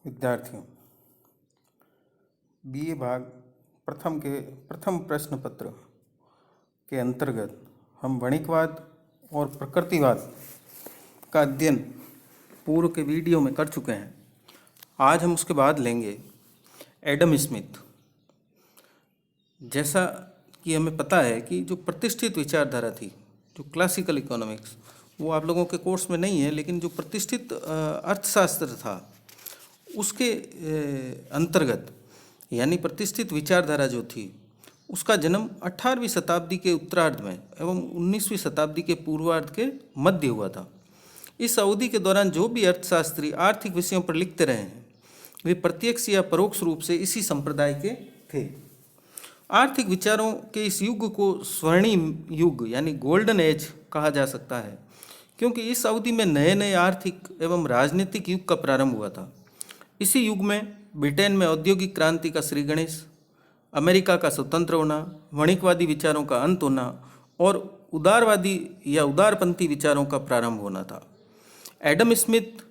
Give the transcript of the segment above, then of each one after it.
विद्यार्थियों, बीए भाग प्रथम के प्रथम प्रश्न पत्र के अंतर्गत हम वणिकवाद और प्रकृतिवाद का अध्ययन पूर्व के वीडियो में कर चुके हैं। आज हम उसके बाद लेंगे एडम स्मिथ। जैसा कि हमें पता है कि जो प्रतिष्ठित विचारधारा थी, जो क्लासिकल इकोनॉमिक्स, वो आप लोगों के कोर्स में नहीं है, लेकिन जो प्रतिष्ठित अर्थशास्त्र था उसके अंतर्गत, यानी प्रतिष्ठित विचारधारा जो थी, उसका जन्म 18वीं शताब्दी के उत्तरार्ध में एवं 19वीं शताब्दी के पूर्वार्ध के मध्य हुआ था। इस अवधि के दौरान जो भी अर्थशास्त्री आर्थिक विषयों पर लिखते रहे हैं, वे प्रत्यक्ष या परोक्ष रूप से इसी संप्रदाय के थे। आर्थिक विचारों के इस युग को स्वर्णिम युग यानी गोल्डन एज कहा जा सकता है, क्योंकि इस अवधि में नए नए आर्थिक एवं राजनीतिक युग का प्रारंभ हुआ था। इसी युग में ब्रिटेन में औद्योगिक क्रांति का श्री गणेश, अमेरिका का स्वतंत्र होना, वणिकवादी विचारों का अंत होना और उदारवादी या उदारपंथी विचारों का प्रारंभ होना था। एडम स्मिथ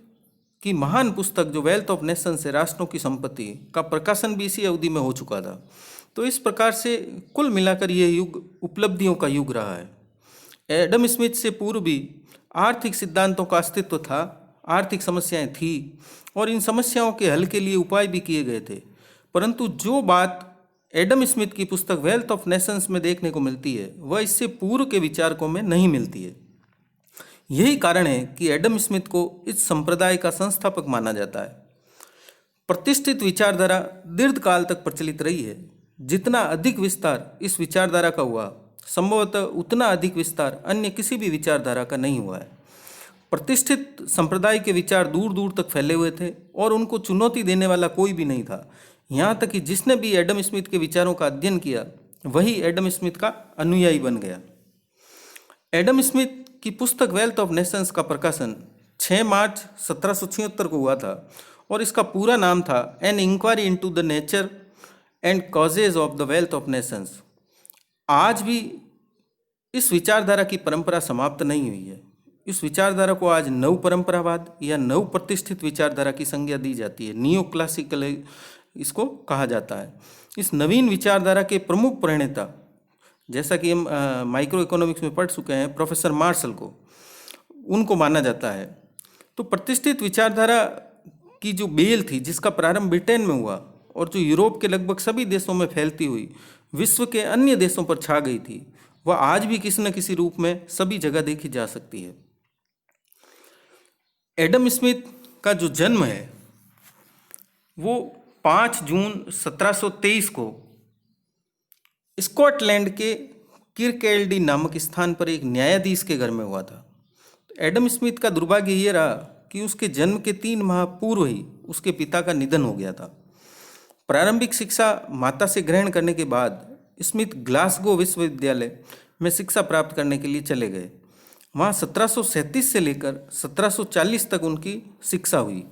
की महान पुस्तक जो वेल्थ ऑफ नेशंस है, राष्ट्रों की संपत्ति, का प्रकाशन भी इसी अवधि में हो चुका था। तो इस प्रकार से कुल मिलाकर यह युग उपलब्धियों का युग रहा है। एडम स्मिथ से पूर्व भी आर्थिक सिद्धांतों का अस्तित्व था, आर्थिक समस्याएं थी और इन समस्याओं के हल के लिए उपाय भी किए गए थे। परंतु जो बात एडम स्मिथ की पुस्तक वेल्थ ऑफ नेशंस में देखने को मिलती है, वह इससे पूर्व के विचारकों में नहीं मिलती है। यही कारण है कि एडम स्मिथ को इस संप्रदाय का संस्थापक माना जाता है। प्रतिष्ठित विचारधारा दीर्घकाल तक प्रचलित रही है। जितना अधिक विस्तार इस विचारधारा का हुआ, संभवतः उतना अधिक विस्तार अन्य किसी भी विचारधारा का नहीं हुआ है। प्रतिष्ठित संप्रदाय के विचार दूर दूर तक फैले हुए थे और उनको चुनौती देने वाला कोई भी नहीं था। यहाँ तक कि जिसने भी एडम स्मिथ के विचारों का अध्ययन किया, वही एडम स्मिथ का अनुयायी बन गया। एडम स्मिथ की पुस्तक वेल्थ ऑफ नेशंस का प्रकाशन 6 मार्च 1776 को हुआ था और इसका पूरा नाम था an inquiry into the nature and causes of the wealth of nations. आज भी इस विचारधारा की परंपरा समाप्त नहीं हुई है। इस विचारधारा को आज नव परंपरावाद या नव प्रतिष्ठित विचारधारा की संज्ञा दी जाती है। नियो क्लासिकल इसको कहा जाता है। इस नवीन विचारधारा के प्रमुख प्रणेता, जैसा कि हम माइक्रो इकोनॉमिक्स में पढ़ चुके हैं, प्रोफेसर मार्शल को, उनको माना जाता है। तो प्रतिष्ठित विचारधारा की जो बेल थी, जिसका प्रारंभ ब्रिटेन में हुआ और जो यूरोप के लगभग सभी देशों में फैलती हुई विश्व के अन्य देशों पर छा गई थी, वह आज भी किसी न किसी रूप में सभी जगह देखी जा सकती है। एडम स्मिथ का जो जन्म है वो 5 जून 1723 को स्कॉटलैंड के किरकेल्डी नामक स्थान पर एक न्यायाधीश के घर में हुआ था। एडम स्मिथ का दुर्भाग्य ये रहा कि उसके जन्म के 3 माह पूर्व ही उसके पिता का निधन हो गया था। प्रारंभिक शिक्षा माता से ग्रहण करने के बाद स्मिथ ग्लासगो विश्वविद्यालय में शिक्षा प्राप्त करने के लिए चले गए। वहाँ 1737 से लेकर 1740 तक उनकी शिक्षा हुई।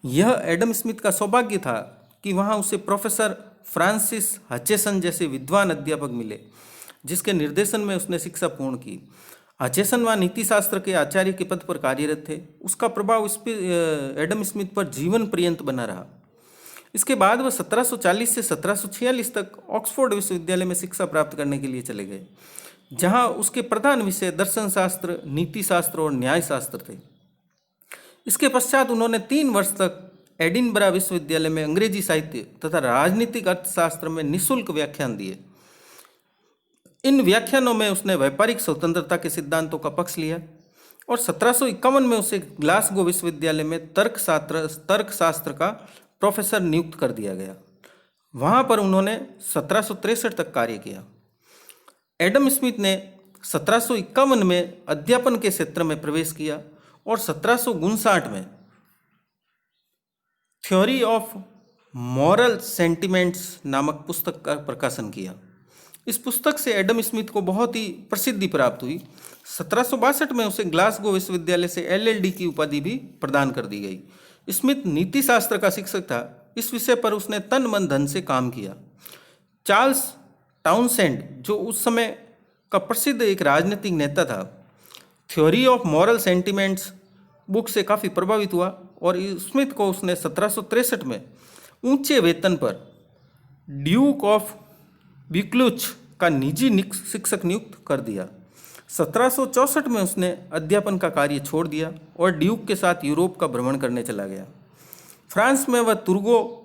यह एडम स्मिथ का सौभाग्य था कि वहाँ उसे प्रोफेसर फ्रांसिस हचेसन जैसे विद्वान अध्यापक मिले, जिसके निर्देशन में उसने शिक्षा पूर्ण की। हचेसन वहाँ नीतिशास्त्र के आचार्य के पद पर कार्यरत थे। उसका प्रभाव इस पर एडम स्मिथ पर जीवन पर्यंत बना रहा। इसके बाद वह 1740 से 1746 तक ऑक्सफोर्ड विश्वविद्यालय में शिक्षा प्राप्त करने के लिए चले गए, जहां उसके प्रधान विषय दर्शन शास्त्र, नीति शास्त्र और न्याय शास्त्र थे। इसके पश्चात उन्होंने 3 वर्ष तक एडिनबरा विश्वविद्यालय में अंग्रेजी साहित्य तथा राजनीतिक अर्थशास्त्र में निःशुल्क व्याख्यान दिए। इन व्याख्यानों में उसने व्यापारिक स्वतंत्रता के सिद्धांतों का पक्ष लिया और 1751 में उसे ग्लासगो विश्वविद्यालय में तर्कशास्त्र का प्रोफेसर नियुक्त कर दिया गया। वहाँ पर उन्होंने 1763 तक कार्य किया। एडम स्मिथ ने 1751 में अध्यापन के क्षेत्र में प्रवेश किया और 1759 में थ्योरी ऑफ मॉरल सेंटिमेंट्स नामक पुस्तक का प्रकाशन किया। इस पुस्तक से एडम स्मिथ को बहुत ही प्रसिद्धि प्राप्त हुई। 1762 में उसे ग्लासगो विश्वविद्यालय से LLD की उपाधि भी प्रदान कर दी गई। स्मिथ नीति शास्त्र का शिक्षक था। इस विषय पर उसने तन मन धन से काम किया। चार्ल्स टाउनसेंड, जो उस समय का प्रसिद्ध एक राजनीतिक नेता था, theory of moral sentiments book से काफ़ी प्रभावित हुआ और स्मिथ को उसने 1763 में ऊंचे वेतन पर ड्यूक ऑफ बिक्लुच का निजी शिक्षक नियुक्त कर दिया। 1764 में उसने अध्यापन का कार्य छोड़ दिया और ड्यूक के साथ यूरोप का भ्रमण करने चला गया। फ्रांस में वह तुर्गो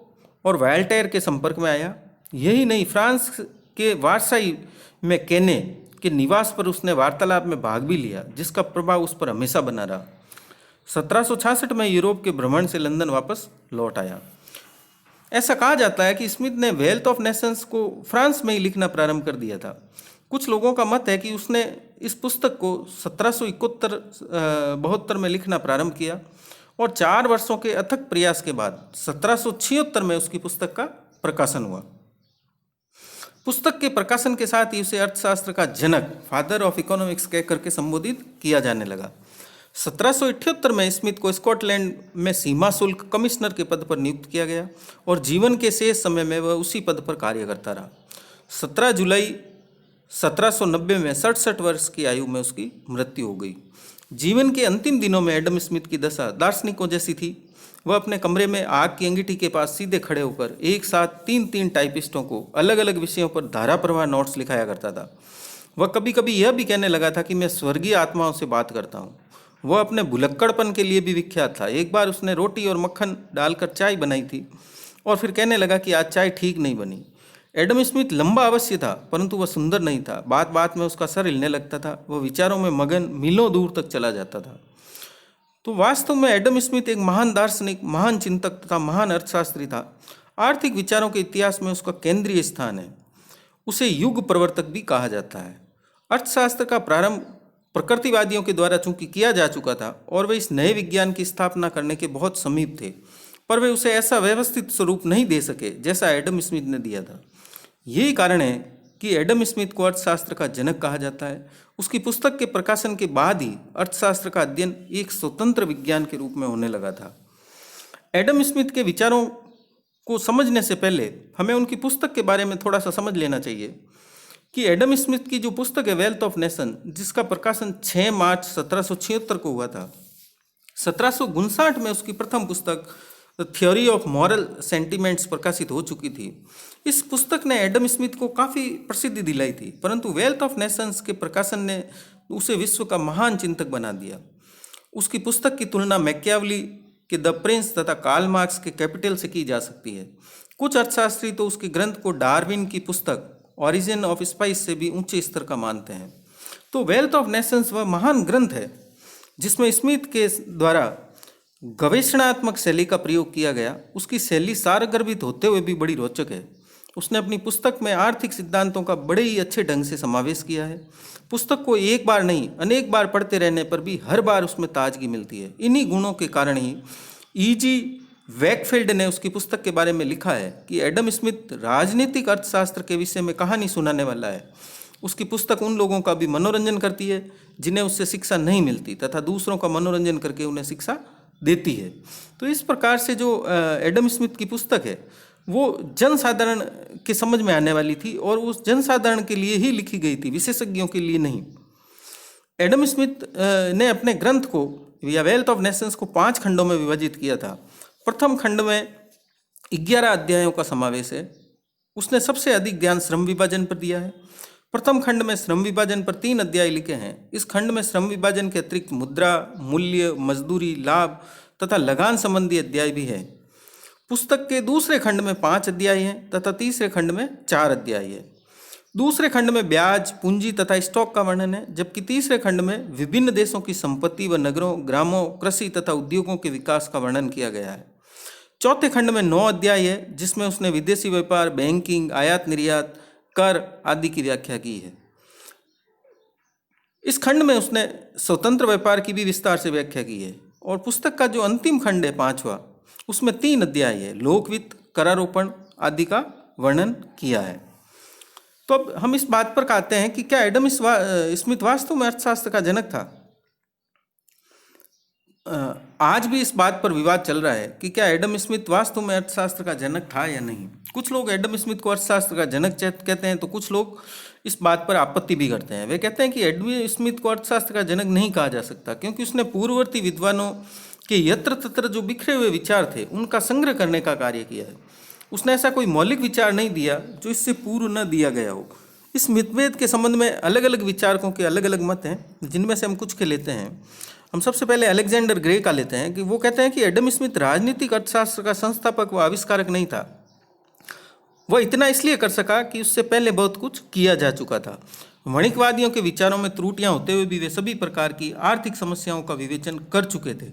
और वॉल्टेयर के संपर्क में आया। यही नहीं, फ्रांस के वारसाई में केने के निवास पर उसने वार्तालाप में भाग भी लिया, जिसका प्रभाव उस पर हमेशा बना रहा। 1766 में यूरोप के भ्रमण से लंदन वापस लौट आया। ऐसा कहा जाता है कि स्मिथ ने वेल्थ ऑफ नेशंस को फ्रांस में ही लिखना प्रारंभ कर दिया था। कुछ लोगों का मत है कि उसने इस पुस्तक को 1772 में लिखना प्रारंभ किया और 4 वर्षों के अथक प्रयास के बाद 1776 में उसकी पुस्तक का प्रकाशन हुआ। पुस्तक के प्रकाशन के साथ ही उसे अर्थशास्त्र का जनक, फादर ऑफ इकोनॉमिक्स कह करके संबोधित किया जाने लगा। 1778 में स्मिथ को स्कॉटलैंड में सीमा शुल्क कमिश्नर के पद पर नियुक्त किया गया और जीवन के शेष समय में वह उसी पद पर कार्य करता रहा। 17 जुलाई 1790 में 67 वर्ष की आयु में उसकी मृत्यु हो गई। जीवन के अंतिम दिनों में एडम स्मिथ की दशा दार्शनिकों जैसी थी। वह अपने कमरे में आग की अंगीठी के पास सीधे खड़े होकर एक साथ 3-3 टाइपिस्टों को अलग अलग विषयों पर धारा प्रवाह नोट्स लिखाया करता था। वह कभी कभी यह भी कहने लगा था कि मैं स्वर्गीय आत्माओं से बात करता हूँ। वह अपने भुलक्कड़पन के लिए भी विख्यात था। एक बार उसने रोटी और मक्खन डालकर चाय बनाई थी और फिर कहने लगा कि आज चाय ठीक नहीं बनी। एडम स्मिथ लंबा अवश्य था, परंतु वह सुंदर नहीं था। बात बात में उसका सर हिलने लगता था। वह विचारों में मगन मीलों दूर तक चला जाता था। तो वास्तव में एडम स्मिथ एक महान दार्शनिक, महान चिंतक तथा महान अर्थशास्त्री था। आर्थिक विचारों के इतिहास में उसका केंद्रीय स्थान है। उसे युग प्रवर्तक भी कहा जाता है। अर्थशास्त्र का प्रारंभ प्रकृतिवादियों के द्वारा चूंकि किया जा चुका था और वे इस नए विज्ञान की स्थापना करने के बहुत समीप थे, पर वे उसे ऐसा व्यवस्थित स्वरूप नहीं दे सके जैसा एडम स्मिथ ने दिया था। यही कारण है कि एडम स्मिथ को अर्थशास्त्र का जनक कहा जाता है। उसकी पुस्तक के प्रकाशन के बाद ही अर्थशास्त्र का अध्ययन एक स्वतंत्र विज्ञान के रूप में होने लगा था। एडम स्मिथ के विचारों को समझने से पहले हमें उनकी पुस्तक के बारे में थोड़ा सा समझ लेना चाहिए कि एडम स्मिथ की जो पुस्तक है वेल्थ ऑफ नेशन, जिसका प्रकाशन 6 मार्च 1776 को हुआ था, 1759 में उसकी प्रथम पुस्तक the theory of moral sentiments प्रकाशित हो चुकी थी। इस पुस्तक ने एडम स्मिथ को काफ़ी प्रसिद्धि दिलाई थी, परंतु वेल्थ ऑफ नेशंस के प्रकाशन ने उसे विश्व का महान चिंतक बना दिया। उसकी पुस्तक की तुलना मैकियावली के द प्रिंस तथा कार्ल मार्क्स के कैपिटल से की जा सकती है। कुछ अर्थशास्त्री तो उसके ग्रंथ को डार्विन की पुस्तक ओरिजिन ऑफ स्पाइस से भी ऊंचे स्तर का मानते हैं। तो वेल्थ ऑफ नेशंस वह महान ग्रंथ है जिसमें स्मिथ के द्वारा गवेषणात्मक शैली का प्रयोग किया गया। उसकी शैली सारगर्भित होते हुए भी बड़ी रोचक है। उसने अपनी पुस्तक में आर्थिक सिद्धांतों का बड़े ही अच्छे ढंग से समावेश किया है। पुस्तक को एक बार नहीं अनेक बार पढ़ते रहने पर भी हर बार उसमें ताजगी मिलती है। इन्हीं गुणों के कारण ही E.G. वैकफील्ड ने उसकी पुस्तक के बारे में लिखा है कि एडम स्मिथ राजनीतिक अर्थशास्त्र के विषय में कहानी सुनाने वाला है। उसकी पुस्तक उन लोगों का भी मनोरंजन करती है जिन्हें उससे शिक्षा नहीं मिलती, तथा दूसरों का मनोरंजन करके उन्हें शिक्षा देती है। तो इस प्रकार से जो एडम स्मिथ की पुस्तक है वो जनसाधारण के समझ में आने वाली थी और उस जनसाधारण के लिए ही लिखी गई थी, विशेषज्ञों के लिए नहीं। एडम स्मिथ ने अपने ग्रंथ को या वेल्थ ऑफ नेशंस को 5 खंडों में विभाजित किया था। प्रथम खंड में 11 अध्यायों का समावेश है। उसने सबसे अधिक ध्यान श्रम विभाजन पर दिया है। प्रथम खंड में श्रम विभाजन पर 3 अध्याय लिखे हैं। इस खंड में श्रम विभाजन के अतिरिक्त मुद्रा, मूल्य, मजदूरी, लाभ तथा लगान संबंधी अध्याय भी है। पुस्तक के दूसरे खंड में 5 अध्याय हैं तथा तीसरे खंड में 4 अध्याय है। दूसरे खंड में ब्याज, पूंजी तथा स्टॉक का वर्णन है, जबकि तीसरे खंड में विभिन्न देशों की संपत्ति व नगरों, ग्रामों, कृषि तथा उद्योगों के विकास का वर्णन किया गया है। चौथे खंड में 9 अध्याय है जिसमें उसने विदेशी व्यापार, बैंकिंग, आयात निर्यात, कर आदि की व्याख्या की है। इस खंड में उसने स्वतंत्र व्यापार की भी विस्तार से व्याख्या की है। और पुस्तक का जो अंतिम खंड है 5वां, उसमें 3 अध्याय है, लोकवित्त, करारोपण आदि का वर्णन किया है। तो अब हम इस बात पर कहते हैं कि क्या एडम स्मिथ वास्तव में अर्थशास्त्र का जनक था? आज भी इस बात पर विवाद चल रहा है कि क्या एडम स्मिथ वास्तव में अर्थशास्त्र का जनक था या नहीं। कुछ लोग एडम स्मिथ को अर्थशास्त्र का जनक कहते हैं तो कुछ लोग इस बात पर आपत्ति भी करते हैं। वे कहते हैं कि एडम स्मिथ को अर्थशास्त्र का जनक नहीं कहा जा सकता क्योंकि उसने पूर्ववर्ती विद्वानों कि यत्र तत्र जो बिखरे हुए विचार थे उनका संग्रह करने का कार्य किया है। उसने ऐसा कोई मौलिक विचार नहीं दिया जो इससे पूर्व न दिया गया हो। इस मतभेद के संबंध में अलग अलग विचारकों के अलग अलग मत हैं, जिनमें से हम कुछ के लेते हैं। हम सबसे पहले अलेक्जेंडर ग्रे का लेते हैं कि वो कहते हैं कि एडम स्मिथ राजनीतिक अर्थशास्त्र का संस्थापक व आविष्कारक नहीं था। वह इतना इसलिए कर सका कि उससे पहले बहुत कुछ किया जा चुका था। वणिकवादियों के विचारों में त्रुटियां होते हुए भी वे सभी प्रकार की आर्थिक समस्याओं का विवेचन कर चुके थे।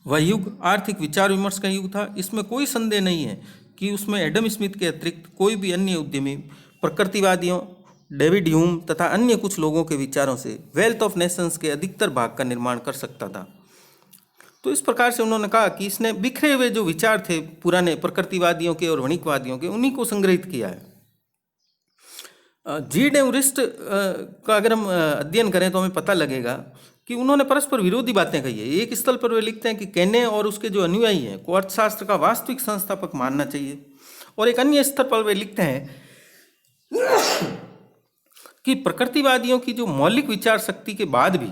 वह युग आर्थिक विचार विमर्श का युग था। इसमें कोई संदेह नहीं है कि उसमें एडम स्मिथ के अतिरिक्त कोई भी अन्य उद्यमी प्रकृतिवादियों, डेविड ह्यूम तथा अन्य कुछ लोगों के विचारों से वेल्थ ऑफ नेशंस के अधिकतर भाग का निर्माण कर सकता था। तो इस प्रकार से उन्होंने कहा कि इसने बिखरे हुए जो विचार थे पुराने प्रकृतिवादियों के और वणिकवादियों के, उन्हीं को संग्रहित किया है। जी डेवरिस्ट का अगर हम अध्ययन करें तो हमें पता लगेगा कि उन्होंने परस्पर विरोधी बातें कही है। एक स्थल पर वे लिखते हैं कि केने और उसके जो अनुयायी हैं को अर्थशास्त्र का वास्तविक संस्थापक मानना चाहिए, और एक अन्य स्तर पर वे लिखते हैं कि प्रकृतिवादियों की जो मौलिक विचार शक्ति के बाद भी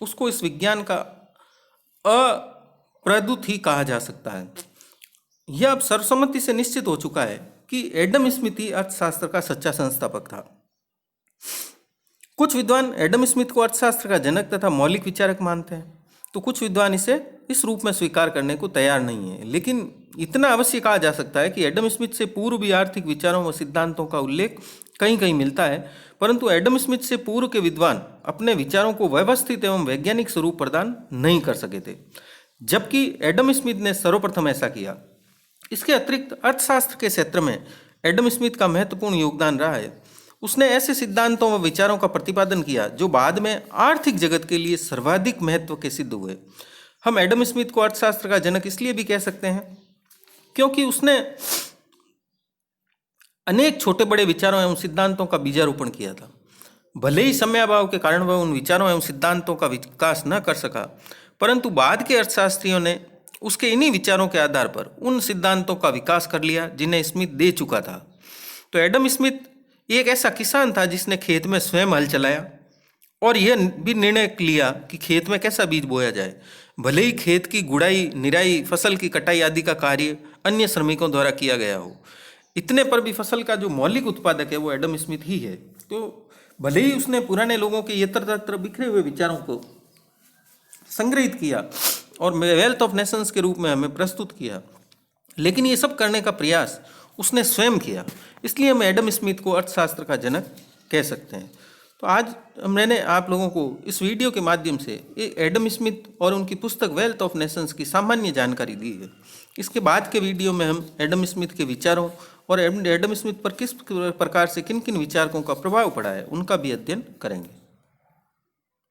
उसको इस विज्ञान का अप्रदूत ही कहा जा सकता है। यह अब सर्वसम्मति से निश्चित हो चुका है कि एडम स्मिथ ही अर्थशास्त्र का सच्चा संस्थापक था। कुछ विद्वान एडम स्मिथ को अर्थशास्त्र का जनक तथा मौलिक विचारक मानते हैं, तो कुछ विद्वान इसे इस रूप में स्वीकार करने को तैयार नहीं है। लेकिन इतना अवश्य कहा जा सकता है कि एडम स्मिथ से पूर्व भी आर्थिक विचारों व सिद्धांतों का उल्लेख कहीं कहीं मिलता है, परंतु एडम स्मिथ से पूर्व के विद्वान अपने विचारों को व्यवस्थित एवं वैज्ञानिक स्वरूप प्रदान नहीं कर सके थे, जबकि एडम स्मिथ ने सर्वप्रथम ऐसा किया। इसके अतिरिक्त अर्थशास्त्र के क्षेत्र में एडम स्मिथ का महत्वपूर्ण योगदान रहा है। उसने ऐसे सिद्धांतों व विचारों का प्रतिपादन किया जो बाद में आर्थिक जगत के लिए सर्वाधिक महत्व के सिद्ध हुए। हम एडम स्मिथ को अर्थशास्त्र का जनक इसलिए भी कह सकते हैं क्योंकि उसने अनेक छोटे बड़े विचारों एवं सिद्धांतों का बीजारोपण किया था। भले ही समयाभाव के कारण वह उन विचारों एवं सिद्धांतों का विकास न कर सका, परंतु बाद के अर्थशास्त्रियों ने उसके इन्हीं विचारों के आधार पर उन सिद्धांतों का विकास कर लिया जिन्हें स्मिथ दे चुका था। तो एडम स्मिथ एक ऐसा किसान था जिसने खेत में स्वयं हल चलाया और यह भी निर्णय लिया कि खेत में कैसा बीज बोया जाए। भले ही खेत की गुड़ाई, निराई, फसल की कटाई आदि का कार्य अन्य श्रमिकों द्वारा किया गया हो, इतने पर भी फसल का जो मौलिक उत्पादक है वो एडम स्मिथ ही है। तो भले ही उसने पुराने लोगों के यत्र तत्र बिखरे हुए विचारों को संग्रहित किया और वेल्थ ऑफ नेशंस के रूप में हमें प्रस्तुत किया, लेकिन ये सब करने का प्रयास उसने स्वयं किया। इसलिए हम एडम स्मिथ को अर्थशास्त्र का जनक कह सकते हैं। तो आज मैंने आप लोगों को इस वीडियो के माध्यम से एडम स्मिथ और उनकी पुस्तक वेल्थ ऑफ नेशंस की सामान्य जानकारी दी है। इसके बाद के वीडियो में हम एडम स्मिथ के विचारों और एडम स्मिथ पर किस प्रकार से किन किन विचारकों का प्रभाव पड़ा है उनका भी अध्ययन करेंगे।